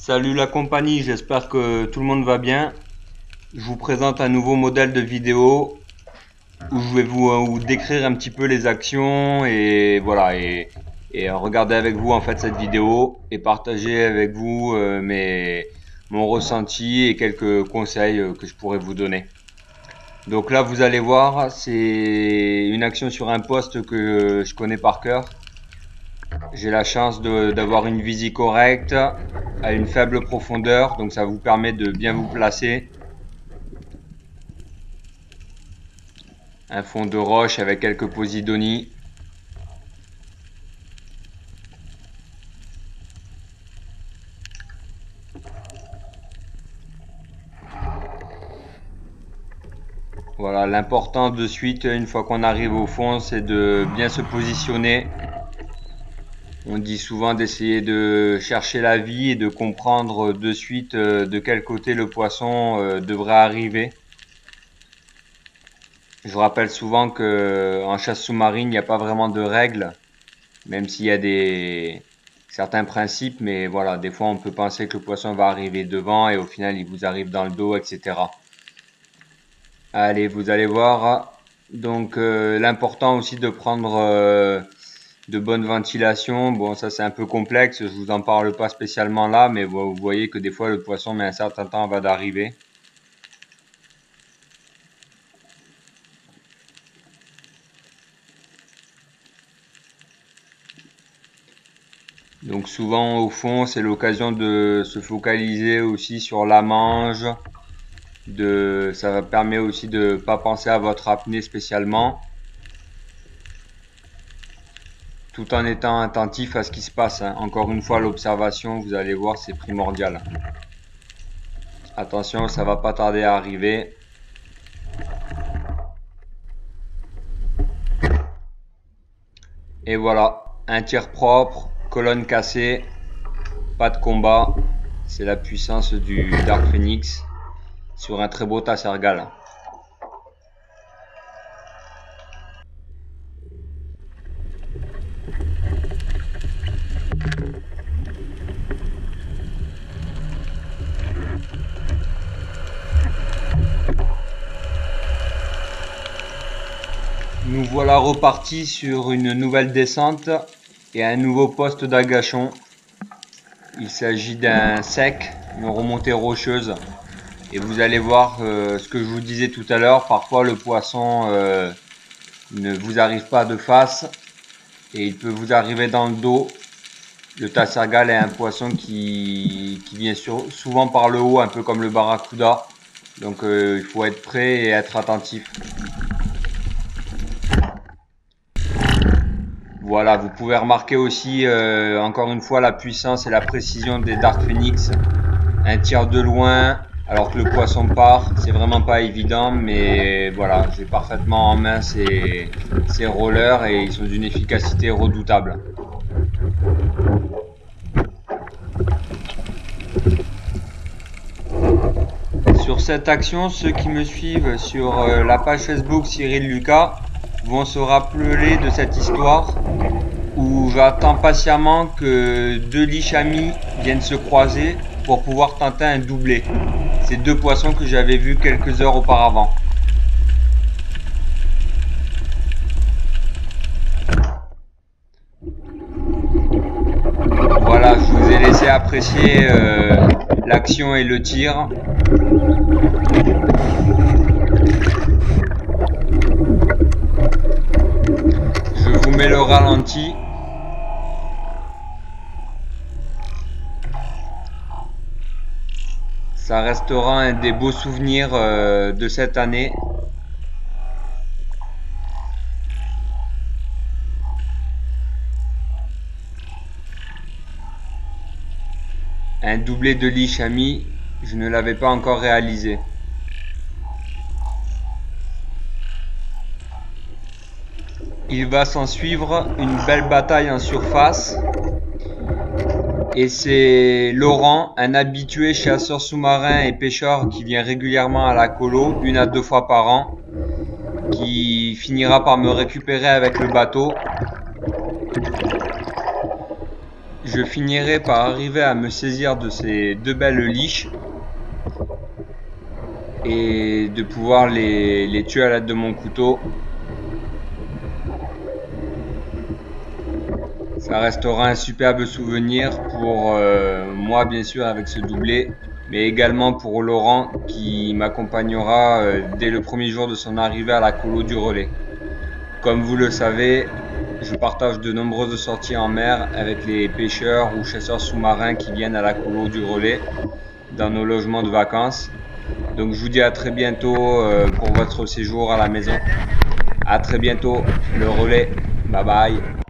Salut la compagnie, j'espère que tout le monde va bien. Je vous présente un nouveau modèle de vidéo où je vais vous décrire un petit peu les actions et voilà et regarder avec vous en fait cette vidéo et partager avec vous mon ressenti et quelques conseils que je pourrais vous donner. Donc là vous allez voir, c'est une action sur un poste que je connais par cœur. J'ai la chance d'avoir une visie correcte à une faible profondeur, donc ça vous permet de bien vous placer. Un fond de roche avec quelques posidonies. Voilà, l'important de suite, une fois qu'on arrive au fond, c'est de bien se positionner. On dit souvent d'essayer de chercher la vie et de comprendre de suite de quel côté le poisson devrait arriver. Je rappelle souvent que en chasse sous-marine, il n'y a pas vraiment de règles, même s'il y a certains principes, mais voilà, des fois on peut penser que le poisson va arriver devant et au final il vous arrive dans le dos, etc. Allez, vous allez voir. Donc l'important aussi de prendre de bonnes ventilations. Bon, ça c'est un peu complexe, je vous en parle pas spécialement là, mais vous voyez que des fois le poisson met un certain temps avant d'arriver. Donc souvent au fond, c'est l'occasion de se focaliser aussi sur la mange. Ça permet aussi de pas penser à votre apnée spécialement, tout en étant attentif à ce qui se passe, hein. Encore une fois, l'observation, vous allez voir, c'est primordial. Attention, ça va pas tarder à arriver. Et voilà, un tir propre, colonne cassée, pas de combat. C'est la puissance du Dark Phoenix sur un très beau tassergal. Nous voilà repartis sur une nouvelle descente et un nouveau poste d'agachon. Il s'agit d'un sec, une remontée rocheuse. Et vous allez voir ce que je vous disais tout à l'heure, parfois le poisson ne vous arrive pas de face et il peut vous arriver dans le dos. Le tassergal est un poisson qui vient souvent par le haut, un peu comme le barracuda. Donc il faut être prêt et être attentif. Voilà, vous pouvez remarquer aussi encore une fois la puissance et la précision des Dark Phoenix. Un tir de loin alors que le poisson part, c'est vraiment pas évident, mais voilà, j'ai parfaitement en main ces rollers et ils sont d'une efficacité redoutable. Sur cette action, ceux qui me suivent sur la page Facebook Cyril Lucas vont se rappeler de cette histoire où j'attends patiemment que deux liches amis viennent se croiser pour pouvoir tenter un doublé. C'est deux poissons que j'avais vus quelques heures auparavant. Voilà, je vous ai laissé apprécier l'action et le tir. Je vous mets le ralenti. Ça restera un des beaux souvenirs de cette année. Un doublé de liche ami, je ne l'avais pas encore réalisé. Il va s'en suivre une belle bataille en surface. Et c'est Laurent, un habitué chasseur sous-marin et pêcheur qui vient régulièrement à la colo, 1 à 2 fois par an, qui finira par me récupérer avec le bateau. je finirai par arriver à me saisir de ces deux belles liches et de pouvoir les tuer à l'aide de mon couteau. Ça restera un superbe souvenir pour moi bien sûr avec ce doublé, mais également pour Laurent qui m'accompagnera dès le premier jour de son arrivée à la colo du relais. Comme vous le savez, je partage de nombreuses sorties en mer avec les pêcheurs ou chasseurs sous-marins qui viennent à la colo du relais dans nos logements de vacances. Donc je vous dis à très bientôt pour votre séjour à la maison. À très bientôt, le relais. Bye bye.